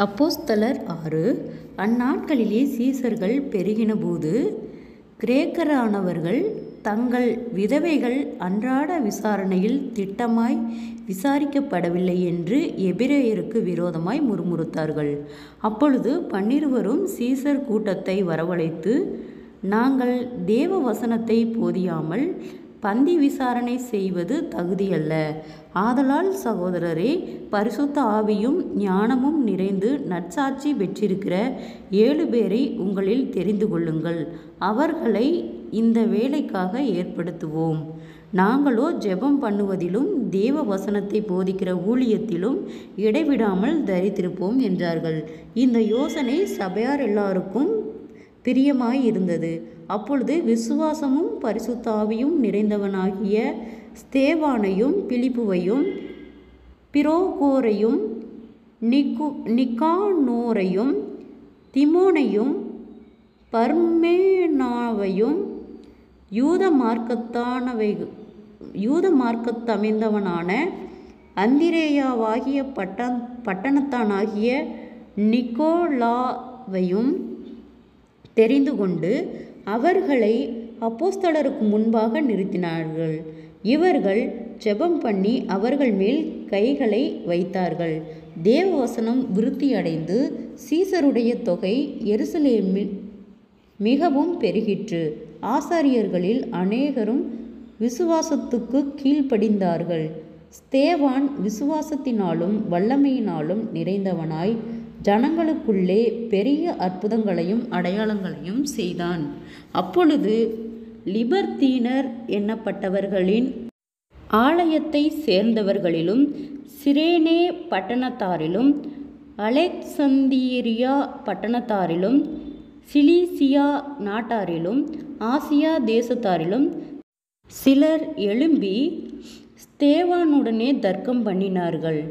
அப்போஸ்தலர் 6. அந்நாட்களிலே சீசர்கள் பெருகினபோது கிரேக்கரானவர்கள் தங்கள் விதவைகள் அன்றாட விசாரணையில் திட்டமாய் விசாரிக்கப்படவில்லை என்று எபிரெயருக்கு விரோதமாய் முறுமுறுத்தார்கள். அப்பொழுது 12 சீசர் கூட்டத்தை வரவழைத்து, நாங்கள் தேவ வசனத்தை போதியாமல் பந்தி விசாரணை செய்வது தகுதியல்ல. ஆதலால் சகோதரரே, பரிசுத்த ஆவியும் ஞானமும் நிறைந்து நற்சாட்சி பெற்றிருக்கிற 7 பேரை உங்களில் தெரிந்து கொள்ளுங்கள். அவர்களை இந்த வேலைக்காக ஏற்படுத்துவோம். நாங்களோ ஜெபம் பண்ணுவதிலும் தேவ வசனத்தை போதிக்கிற ஊழியத்திலும் இடைவிடாமல் தரித்திருப்போம் என்றார்கள். இந்த யோசனை சபையார் எல்லாருக்கும் பிரியமாயிருந்தது. அப்பொழுது விசுவாசமும் பரிசுத்த ஆவியும் நிறைந்தவனாகிய ஸ்தேவானையும் பிலிப்புவையும் பிரோகோரையும் நிக்கானோரையும் திமோனையும் பர்மேனாவையும் யூத மார்க்கத்தமைந்தவனான அந்திரேயாவாகிய பட்டணத்தானாகிய நிக்கோலாவையும் தெரிந்து கொண்டு அவர்களை அப்போஸ்தலருக்கு முன்பாக நிறுத்தினார்கள். இவர்கள் ஜெபம் பண்ணி அவர்கள் மேல் கைகளை வைத்தார்கள். தேவ வசனம் விருத்தியடைந்து சீசருடைய தொகை எருசலேமில் மிகவும் பெருகிற்று. ஆசாரியர்களில் அநேகரும் விசுவாசத்துக்கு கீழ்ப்படிந்தார்கள். ஸ்தேவான் விசுவாசத்தினாலும் வல்லமையினாலும் நிறைந்தவனாய் ஜனங்களுக்குள்ளே பெரிய அற்புதங்களையும் அடையாளங்களையும் செய்தான். அப்பொழுது லிபர்த்தீனர் என்னப்பட்டவர்களின் ஆலயத்தை சேர்ந்தவர்களிலும் சிரேனே பட்டணத்தாரிலும் அலெக்சந்தீரியா பட்டணத்தாரிலும் சிலிசியா நாட்டாரிலும் ஆசியா தேசத்தாரிலும் சிலர் எழும்பி ஸ்தேவானுடனே தர்க்கம் பண்ணினார்கள்.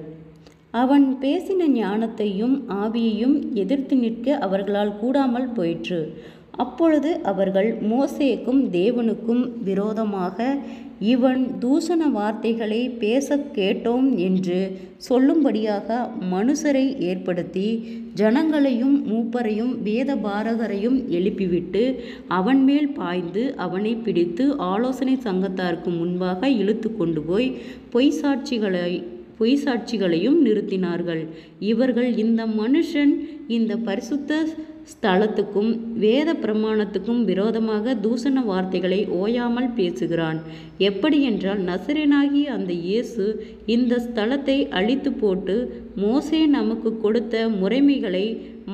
அவன் பேசின ஞானத்தையும் ஆவியையும் எதிர்த்து நிற்க அவர்களால் கூடாமல் போயிற்று. அப்பொழுது அவர்கள் மோசேக்கும் தேவனுக்கும் விரோதமாக, இவன் தூஷண வார்த்தைகளை பேசக் கேட்டோம் என்று சொல்லும்படியாக மனுஷரை ஏற்படுத்தி ஜனங்களையும் மூப்பரையும் வேத பாரகரையும் எழுப்பிவிட்டு அவன் மேல் பாய்ந்து அவனை பிடித்து ஆலோசனை சங்கத்தாருக்கு முன்பாக இழுத்து கொண்டு போய் பொய் சாட்சிகளையும் நிறுத்தினார்கள். இவர்கள், இந்த மனுஷன் இந்த பரிசுத்த ஸ்தலத்துக்கும் வேத பிரமாணத்துக்கும் விரோதமாக தூஷண வார்த்தைகளை ஓயாமல் பேசுகிறான். எப்படியென்றால், நசரேயனாகிய அந்த இயேசு இந்த ஸ்தலத்தை அழித்து போட்டு மோசே நமக்கு கொடுத்த முறைமைகளை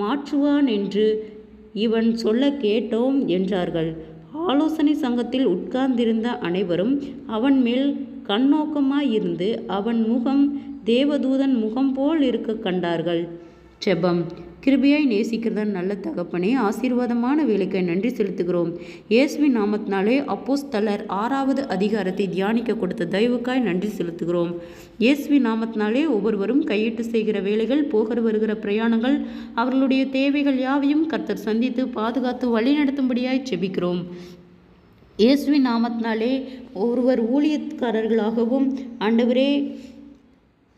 மாற்றுவான் என்று இவன் சொல்ல கேட்டோம் என்றார்கள். ஆலோசனை சங்கத்தில் உட்கார்ந்திருந்த அனைவரும் அவன் மேல் கண்ணோக்கமாயிருந்து அவன் முகம் தேவதூதன் முகம் போல் இருக்க கண்டார்கள். ஜெபம். கிருபையாய் நேசிக்கிறத நல்ல தகப்பனே, ஆசீர்வாதமான வேலைக்கு நன்றி செலுத்துகிறோம். இயேசுவின் நாமத்தினாலே அப்போஸ்தலர் 6வது அதிகாரத்தை தியானிக்க கொடுத்த தயவுக்காய் நன்றி செலுத்துகிறோம். இயேசுவின் நாமத்தினாலே ஒவ்வொருவரும் கையிட்டு செய்கிற வேலைகள், போகிற வருகிற பிரயாணங்கள், அவர்களுடைய தேவைகள் யாவையும் கர்த்தர் சந்தித்து பாதுகாத்து வழிநடத்தும்படியாய் ஜெபிக்கிறோம். இயேசுவின் நாமத்தினாலே ஒருவர் ஊழியக்காரர்களாகவும், ஆண்டவரே,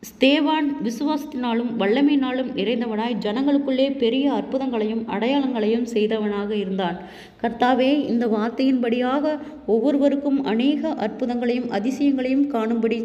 ஸ்தேவான் விசுவாசத்தினாலும் வல்லமையினாலும் நிறைந்தவனாய் ஜனங்களுக்குள்ளே பெரிய அற்புதங்களையும் அடையாளங்களையும் செய்தவனாக இருந்தான். கர்த்தாவே, இந்த வார்த்தையின்படியாக ஒவ்வொருவருக்கும் அநேக அற்புதங்களையும் அதிசயங்களையும் காணும்படி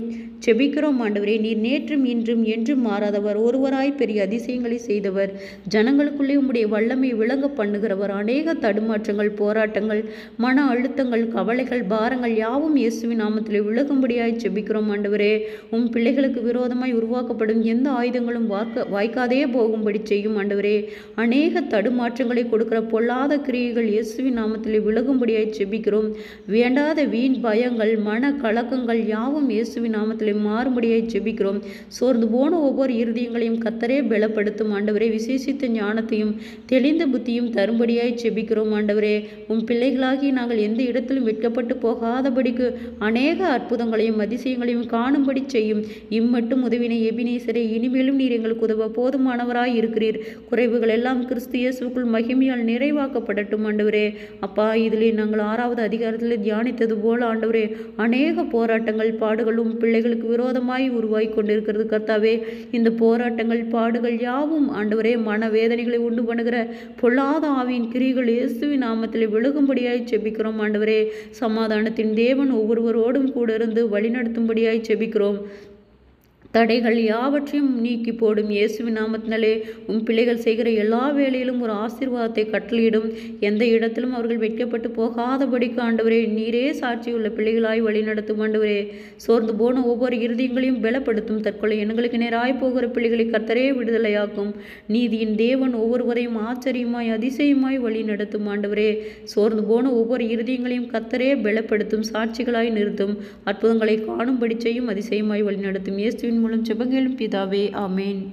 செபிக்கிறோம். ஆண்டவரே, நீர் நேற்றும் இன்றும் என்றும் மாறாதவர், ஒருவராய் பெரிய அதிசயங்களை செய்தவர், ஜனங்களுக்குள்ளே உம்முடைய வல்லமை விளங்க பண்ணுகிறவர். அநேக தடுமாற்றங்கள், போராட்டங்கள், மன அழுத்தங்கள், கவலைகள், பாரங்கள் யாவும் இயேசுவின் நாமத்திலே விலகும்படியாய் செபிக்கிறோம். ஆண்டவரே, உம் பிள்ளைகளுக்கு விரோதமாய் உருவாக்கப்படும் எந்த ஆயுதங்களும் வாய்க்காதே போகும்படி செய்யும். ஆண்டவரே, அநேக தடுமாற்றங்களை கொடுக்கிற பொல்லாத கிரியைகள் இயேசுவின் நாமத்திலே விலகும்படியாய் செபிக்கிறோம். வேண்டாத வீண் பயங்கள், மன கலக்கங்கள் யாவும் இயேசுவின் நாமத்திலே மாறும்படியாய் செபிக்கிறோம். சோர்ந்து போன ஒவ்வொரு இருதயங்களையும் கர்த்தரே பலப்படுத்தும். ஆண்டவரே, விசேஷித்த ஞானத்தையும் தெளிந்த புத்தியும் தரும்படியாய் செபிக்கிறோம். ஆண்டவரே, உம் பிள்ளைகளாகி நாங்கள் எந்த இடத்திலும் வெட்கப்பட்டு போகாதபடிக்கு அநேக அற்புதங்களையும் அதிசயங்களையும் காணும்படி செய்யும். இம்மட்டும் உதவினை எபினேசரே, இனிமேலும் நீர் எங்களுக்கு உதவ போதுமானவராய் இருக்கிறீர். குறைவுகள் எல்லாம் கிறிஸ்து இயேசுவுக்குள் மகிமையால் நிறைவாக்கப்படட்டும். ஆண்டவரே, அப்பா, இதிலே நாங்கள் 6வது அதிகாரத்தில் தியானித்தது போல ஆண்டவரே, அநேக போராட்டங்கள், பாடுகளும் பிள்ளைகளுக்கு எங்களுக்கு விரோதமாய் உருவாகி கொண்டிருக்கிறது கர்த்தாவே. இந்த போராட்டங்கள் பாடுகள் யாவும் ஆண்டவரே மனவேதனைகளை உண்டு பண்ணுகிற பொல்லாத ஆவியின் கிரிகள் இயேசுவின் நாமத்தில் விழுகும்படியாய் செபிக்கிறோம் ஆண்டவரே. சமாதானத்தின் தேவன் ஒவ்வொருவரோடும் கூட இருந்து வழிநடத்தும்படியாய் செபிக்கிறோம். தடைகள் யாவற்றையும் நீக்கி போடும் இயேசுவின் நாமத்தினாலே பிள்ளைகள் செய்கிற எல்லா வேலையிலும் ஒரு ஆசீர்வாதத்தை கட்டளையிடும். எந்த இடத்திலும் அவர்கள் வெட்கப்பட்டு போகாதபடிக்கு ஆண்டவரே நீரே சாட்சியுள்ள பிள்ளைகளாய் வழி நடத்தும் ஆண்டவரே. சோர்ந்து போன ஒவ்வொரு இருதயங்களையும் பலப்படுத்தும். தற்கொலை எண்களுக்கு நேராய் போகிற பிள்ளைகளை கர்த்தரே விடுதலையாக்கும். நீதியின் தேவன் ஒவ்வொருவரையும் ஆச்சரியமாய் அதிசயமாய் வழி நடத்தும் ஆண்டவரே. சோர்ந்து போன ஒவ்வொரு இருதயங்களையும் கர்த்தரே பலப்படுத்தும். சாட்சிகளாய் நிறுத்தும். அற்புதங்களை காணும்படி செய்யும். அதிசயமாய் வழி நடத்தும். இயேசுவின் மூலம் ஜெபங்களும் பிதாவே, ஆமேன்.